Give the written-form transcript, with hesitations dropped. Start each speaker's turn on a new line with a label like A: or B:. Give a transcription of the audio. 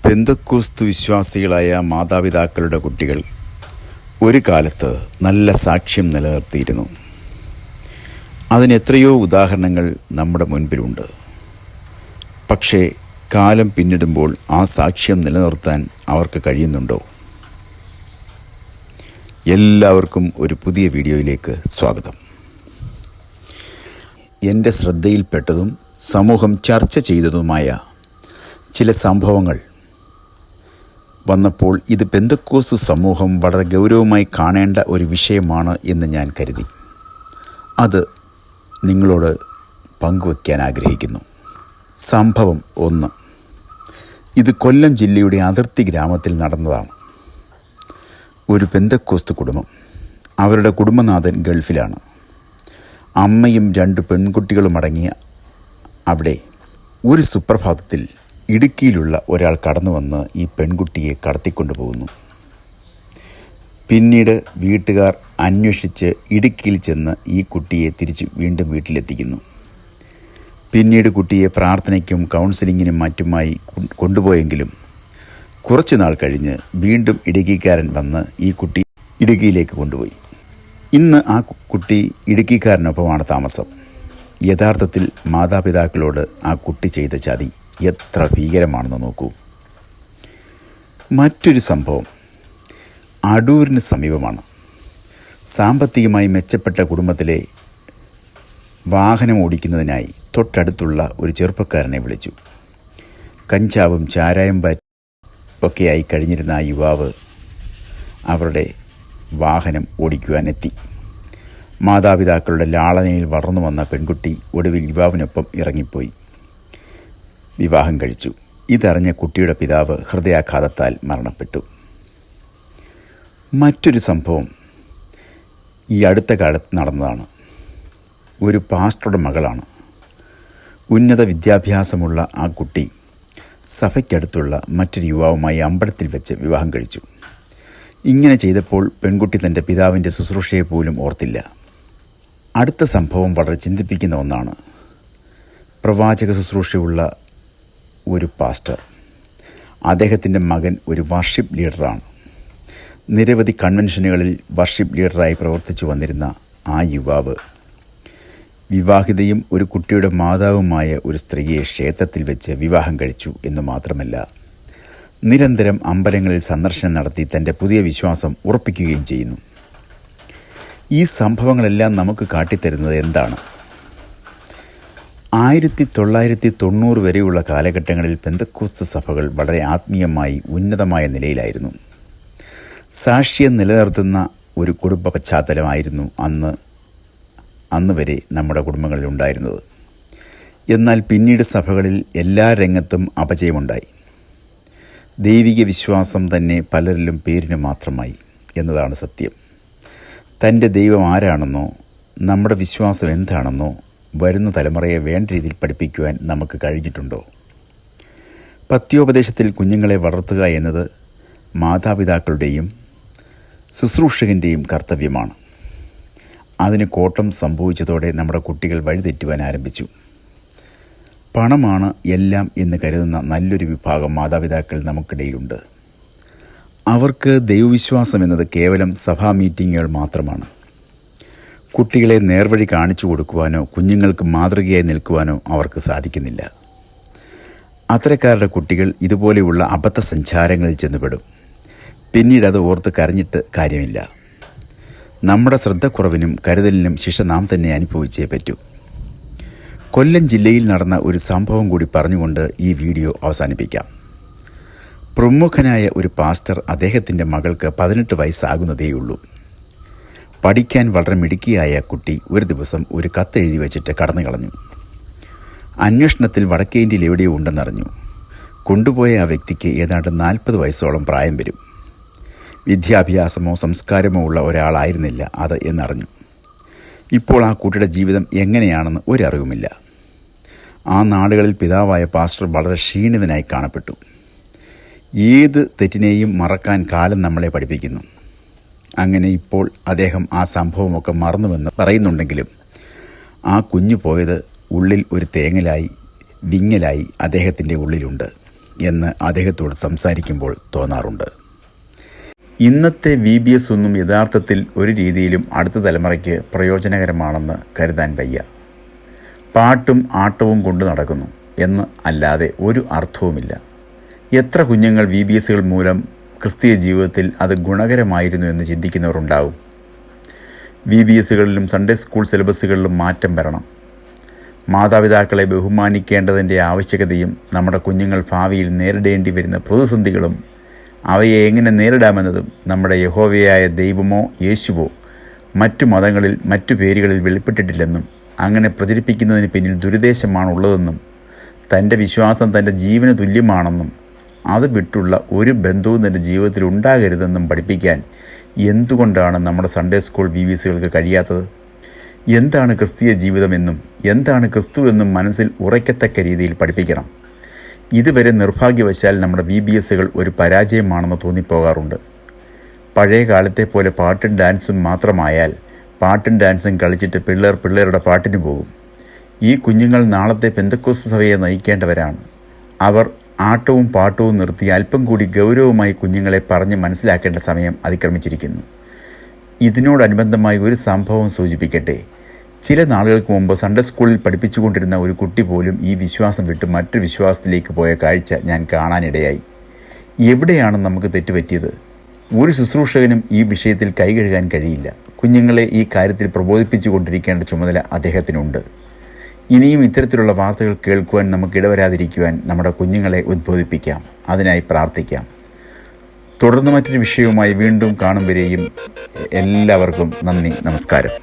A: പെന്തക്കോസ്തു വിശ്വാസികളായ മാതാപിതാക്കളുടെ കുട്ടികൾ ഒരു കാലത്ത് നല്ല സാക്ഷ്യം നിലനിർത്തിയിരുന്നു. അതിനെത്രയോ ഉദാഹരണങ്ങൾ നമ്മുടെ മുൻപിലുണ്ട്. പക്ഷേ കാലം പിന്നിടുമ്പോൾ ആ സാക്ഷ്യം നിലനിർത്താൻ അവർക്ക് കഴിയുന്നുണ്ടോ? എല്ലാവർക്കും ഒരു പുതിയ വീഡിയോയിലേക്ക് സ്വാഗതം. എൻ്റെ ശ്രദ്ധയിൽപ്പെട്ടതും സമൂഹം ചർച്ച ചെയ്തതുമായ ചില സംഭവങ്ങൾ വന്നപ്പോൾ ഇത് പെന്തക്കോസ്തു സമൂഹം വളരെ ഗൗരവമായി കാണേണ്ട ഒരു വിഷയമാണ് എന്ന് ഞാൻ കരുതി. അത് നിങ്ങളോട് പങ്കുവയ്ക്കാൻ ആഗ്രഹിക്കുന്നു. സംഭവം 1. ഇത് കൊല്ലം ജില്ലയുടെ അതിർത്തി ഗ്രാമത്തിൽ നടന്നതാണ്. ഒരു പെന്തക്കോസ്തു കുടുംബം. അവരുടെ കുടുംബനാഥൻ ഗൾഫിലാണ്. അമ്മയും 2 പെൺകുട്ടികളുമടങ്ങിയ അവിടെ ഒരു സുപ്രഭാതത്തിൽ ഇടുക്കിയിലുള്ള ഒരാൾ കടന്നു വന്ന് ഈ പെൺകുട്ടിയെ കടത്തിക്കൊണ്ടുപോകുന്നു. പിന്നീട് വീട്ടുകാർ അന്വേഷിച്ച് ഇടുക്കിയിൽ ചെന്ന് ഈ കുട്ടിയെ തിരിച്ച് വീണ്ടും വീട്ടിലെത്തിക്കുന്നു. പിന്നീട് കുട്ടിയെ പ്രാർത്ഥനയ്ക്കും കൗൺസിലിങ്ങിനും മറ്റുമായി കൊണ്ടുപോയെങ്കിലും കുറച്ചു നാൾ കഴിഞ്ഞ് വീണ്ടും ഇടുക്കിക്കാരൻ വന്ന് ഈ കുട്ടി ഇടുക്കിയിലേക്ക് കൊണ്ടുപോയി. ഇന്ന് ആ കുട്ടി ഇടുക്കിക്കാരനൊപ്പമാണ് താമസം. യഥാർത്ഥത്തിൽ മാതാപിതാക്കളോട് ആ കുട്ടി ചെയ്ത ചതി എത്ര ഭീകരമാണെന്ന് നോക്കൂ. മറ്റൊരു സംഭവം അടൂരിന് സമീപമാണ്. സാമ്പത്തികമായി മെച്ചപ്പെട്ട കുടുംബത്തിലെ വാഹനം ഓടിക്കുന്നതിനായി തൊട്ടടുത്തുള്ള ഒരു ചെറുപ്പക്കാരനെ വിളിച്ചു. കഞ്ചാവും ചാരായം ഒക്കെയായി കഴിഞ്ഞിരുന്ന ആ യുവാവ് അവരുടെ വാഹനം ഓടിക്കുവാനെത്തി. മാതാപിതാക്കളുടെ ലാളനയിൽ വളർന്നു വന്ന പെൺകുട്ടി ഒടുവിൽ യുവാവിനൊപ്പം ഇറങ്ങിപ്പോയി. വിവാഹം കഴിച്ചു. ഇതറിഞ്ഞ കുട്ടിയുടെ പിതാവ് ഹൃദയാഘാതത്താൽ മരണപ്പെട്ടു. മറ്റൊരു സംഭവം ഈ അടുത്ത കാലത്ത് നടന്നതാണ്. ഒരു പാസ്റ്ററുടെ മകളാണ്. ഉന്നത വിദ്യാഭ്യാസമുള്ള ആ കുട്ടി സഭയ്ക്കടുത്തുള്ള മറ്റൊരു യുവാവുമായി അമ്പലത്തിൽ വെച്ച് വിവാഹം കഴിച്ചു. ഇങ്ങനെ ചെയ്തപ്പോൾ പെൺകുട്ടി തൻ്റെ പിതാവിൻ്റെ ശുശ്രൂഷയെ പോലും ഓർത്തില്ല. അടുത്ത സംഭവം വളരെ ചിന്തിപ്പിക്കുന്ന ഒന്നാണ്. പ്രവാചക ശുശ്രൂഷയുള്ള ഒരു പാസ്റ്റർ. അദ്ദേഹത്തിൻ്റെ മകൻ ഒരു വർഷിപ്പ് ലീഡറാണ്. നിരവധി കൺവെൻഷനുകളിൽ വർഷിപ്പ് ലീഡറായി പ്രവർത്തിച്ചു വന്നിരുന്ന ആ യുവാവ് വിവാഹിതയും ഒരു കുട്ടിയുടെ മാതാവുമായ ഒരു സ്ത്രീയെ ക്ഷേത്രത്തിൽ വെച്ച് വിവാഹം കഴിച്ചു എന്ന് മാത്രമല്ല, നിരന്തരം അമ്പലങ്ങളിൽ സന്ദർശനം നടത്തി തൻ്റെ പുതിയ വിശ്വാസം ഉറപ്പിക്കുകയും ചെയ്യുന്നു. ഈ സംഭവങ്ങളെല്ലാം നമുക്ക് കാട്ടിത്തരുന്നത് എന്താണ്? 1990 വരെയുള്ള കാലഘട്ടങ്ങളിൽ പെന്തക്കോസ്തു സഭകൾ വളരെ ആത്മീയമായി ഉന്നതമായ നിലയിലായിരുന്നു. സാക്ഷ്യം നിലനിർത്തുന്ന ഒരു കുടുംബ പശ്ചാത്തലമായിരുന്നു അന്ന് വരെ നമ്മുടെ കുടുംബങ്ങളിൽ ഉണ്ടായിരുന്നത്. എന്നാൽ പിന്നീട് സഭകളിൽ എല്ലാ രംഗത്തും അപജയമുണ്ടായി. ദൈവിക വിശ്വാസം തന്നെ പലരിലും പേരിന് മാത്രമായി എന്നതാണ് സത്യം. തൻ്റെ ദൈവം ആരാണെന്നോ നമ്മുടെ വിശ്വാസം എന്താണെന്നോ വരുന്ന തലമുറയെ വേണ്ട രീതിയിൽ പഠിപ്പിക്കുവാൻ നമുക്ക് കഴിഞ്ഞിട്ടുണ്ടോ? പത്യോപദേശത്തിൽ കുഞ്ഞുങ്ങളെ വളർത്തുക എന്നത് മാതാപിതാക്കളുടെയും ശുശ്രൂഷകൻ്റെയും കർത്തവ്യമാണ്. അതിന് കോട്ടം സംഭവിച്ചതോടെ നമ്മുടെ കുട്ടികൾ വഴിതെറ്റുവാൻ ആരംഭിച്ചു. പണമാണ് എല്ലാം എന്ന് കരുതുന്ന നല്ലൊരു വിഭാഗം മാതാപിതാക്കൾ നമുക്കിടയിലുണ്ട്. അവർക്ക് ദൈവവിശ്വാസം എന്നത് കേവലം സഭാ മീറ്റിങ്ങുകൾ മാത്രമാണ്. കുട്ടികളെ നേർവഴി കാണിച്ചു കൊടുക്കുവാനോ കുഞ്ഞുങ്ങൾക്ക് മാതൃകയായി നിൽക്കുവാനോ അവർക്ക് സാധിക്കുന്നില്ല. അത്തരക്കാരുടെ കുട്ടികൾ ഇതുപോലെയുള്ള അബദ്ധ സഞ്ചാരങ്ങളിൽ ചെന്നുപെടും. പിന്നീട് അത് ഓർത്ത് കരഞ്ഞിട്ട് കാര്യമില്ല. നമ്മുടെ ശ്രദ്ധക്കുറവിനും കരുതലിനും ശിക്ഷ നാം തന്നെ അനുഭവിച്ചേ പറ്റൂ. കൊല്ലം ജില്ലയിൽ നടന്ന ഒരു സംഭവം കൂടി പറഞ്ഞുകൊണ്ട് ഈ വീഡിയോ അവസാനിപ്പിക്കാം. പ്രമുഖനായ ഒരു പാസ്റ്റർ അദ്ദേഹത്തിൻ്റെ മകൾക്ക് 18 വയസ്സാകുന്നതേയുള്ളൂ. പഠിക്കാൻ വളരെ മിടുക്കിയായ കുട്ടി ഒരു ദിവസം ഒരു കത്തെഴുതി വെച്ചിട്ട് കടന്നു കളഞ്ഞു. അന്വേഷണത്തിൽ വടക്കേ ഇന്ത്യയിൽ എവിടെയോ ഉണ്ടെന്നറിഞ്ഞു. കൊണ്ടുപോയ ആ വ്യക്തിക്ക് ഏതാണ്ട് 40 വയസ്സോളം പ്രായം വരും. വിദ്യാഭ്യാസമോ സംസ്കാരമോ ഉള്ള ഒരാളായിരുന്നില്ല അത് എന്നറിഞ്ഞു. ഇപ്പോൾ ആ കുട്ടിയുടെ ജീവിതം എങ്ങനെയാണെന്ന് ഒരറിവുമില്ല. ആ നാടുകളിൽ പിതാവായ പാസ്റ്റർ വളരെ ക്ഷീണിതനായി കാണപ്പെട്ടു. ഏത് തെറ്റിനെയും മറക്കാൻ കാലം നമ്മളെ പഠിപ്പിക്കുന്നു. അങ്ങനെ ഇപ്പോൾ അദ്ദേഹം ആ സംഭവമൊക്കെ മറന്നുവെന്ന് പറയുന്നുണ്ടെങ്കിലും ആ കുഞ്ഞു പോയത് ഉള്ളിൽ ഒരു തേങ്ങലായി വിങ്ങലായി അദ്ദേഹത്തിൻ്റെ ഉള്ളിലുണ്ട്. എന്ന് അദ്ദേഹത്തോട് സംസാരിക്കുമ്പോൾ തോന്നാറുണ്ട്. ഇന്നത്തെ VBS ഒന്നും യഥാർത്ഥത്തിൽ ഒരു രീതിയിലും അടുത്ത തലമുറയ്ക്ക് പ്രയോജനകരമാണെന്ന് കരുതാൻ വയ്യ. പാട്ടും ആട്ടവും കൊണ്ട് നടക്കുന്നു എന്ന് അല്ലാതെ ഒരു അർത്ഥവുമില്ല. എത്ര കുഞ്ഞുങ്ങൾ VBSകൾ മൂലം ക്രിസ്തീയ ജീവിതത്തിൽ അത് ഗുണകരമായിരുന്നു എന്ന് ചിന്തിക്കുന്നവരുണ്ടാവും. VBSകളിലും സൺഡേ സ്കൂൾ സിലബസുകളിലും മാറ്റം വരണം. മാതാപിതാക്കളെ ബഹുമാനിക്കേണ്ടതിൻ്റെ ആവശ്യകതയും നമ്മുടെ കുഞ്ഞുങ്ങൾ ഭാവിയിൽ നേരിടേണ്ടി വരുന്ന പ്രതിസന്ധികളും അവയെ എങ്ങനെ നേരിടാമെന്നതും നമ്മുടെ യഹോവയായ ദൈവമോ യേശുവോ മറ്റു മതങ്ങളിൽ മറ്റു പേരുകളിൽ വെളിപ്പെട്ടിട്ടില്ലെന്നും അങ്ങനെ പ്രചരിപ്പിക്കുന്നതിന് പിന്നിൽ ദുരുദ്ദേശമാണുള്ളതെന്നും തൻ്റെ വിശ്വാസം തൻ്റെ ജീവന് തുല്യമാണെന്നും അത് വിട്ടുള്ള ഒരു ബന്ധവും തൻ്റെ ജീവിതത്തിൽ ഉണ്ടാകരുതെന്നും പഠിപ്പിക്കാൻ എന്തുകൊണ്ടാണ് നമ്മുടെ സൺഡേ സ്കൂൾ VBSകൾക്ക് കഴിയാത്തത്? എന്താണ് ക്രിസ്തീയ ജീവിതമെന്നും എന്താണ് ക്രിസ്തു എന്നും മനസ്സിൽ ഉറയ്ക്കത്തക്ക രീതിയിൽ പഠിപ്പിക്കണം. ഇതുവരെ നിർഭാഗ്യവശാൽ നമ്മുടെ VBSകൾ ഒരു പരാജയമാണെന്ന് തോന്നിപ്പോകാറുണ്ട്. പഴയ കാലത്തെ പോലെ പാട്ടും ഡാൻസും മാത്രമായാൽ പാട്ടും ഡാൻസും കളിച്ചിട്ട് പിള്ളേരുടെ പാട്ടിന് പോകും. ഈ കുഞ്ഞുങ്ങൾ നാളത്തെ പെന്തക്കോസ്ത് സഭയെ നയിക്കേണ്ടവരാണ്. അവർ ആട്ടവും പാട്ടവും നിർത്തി അല്പം കൂടി ഗൗരവമായി കുഞ്ഞുങ്ങളെ പറഞ്ഞ് മനസ്സിലാക്കേണ്ട സമയം അതിക്രമിച്ചിരിക്കുന്നു. ഇതിനോടനുബന്ധമായി ഒരു സംഭവം സൂചിപ്പിക്കട്ടെ. ചില നാളുകൾക്ക് മുമ്പ് സൺഡേ സ്കൂളിൽ പഠിപ്പിച്ചുകൊണ്ടിരുന്ന ഒരു കുട്ടി പോലും ഈ വിശ്വാസം വിട്ട് മറ്റൊരു വിശ്വാസത്തിലേക്ക് പോയ കാഴ്ച ഞാൻ കാണാനിടയായി. എവിടെയാണ് നമുക്ക് തെറ്റുപറ്റിയത്? ഒരു ശുശ്രൂഷകനും ഈ വിഷയത്തിൽ കൈകഴുകാൻ കഴിയില്ല. കുഞ്ഞുങ്ങളെ ഈ കാര്യത്തിൽ പ്രബോധിപ്പിച്ചു കൊണ്ടിരിക്കേണ്ട ചുമതല അദ്ദേഹത്തിനുണ്ട്. ഇനിയും ഇത്തരത്തിലുള്ള വാർത്തകൾ കേൾക്കുവാൻ നമുക്കിടവരാതിരിക്കുവാൻ നമ്മുടെ കുഞ്ഞുങ്ങളെ ഉദ്ബോധിപ്പിക്കാം. അതിനായി പ്രാർത്ഥിക്കാം. തുടർന്ന് മറ്റൊരു വിഷയവുമായി വീണ്ടും കാണും വരെയും എല്ലാവർക്കും നന്ദി, നമസ്കാരം.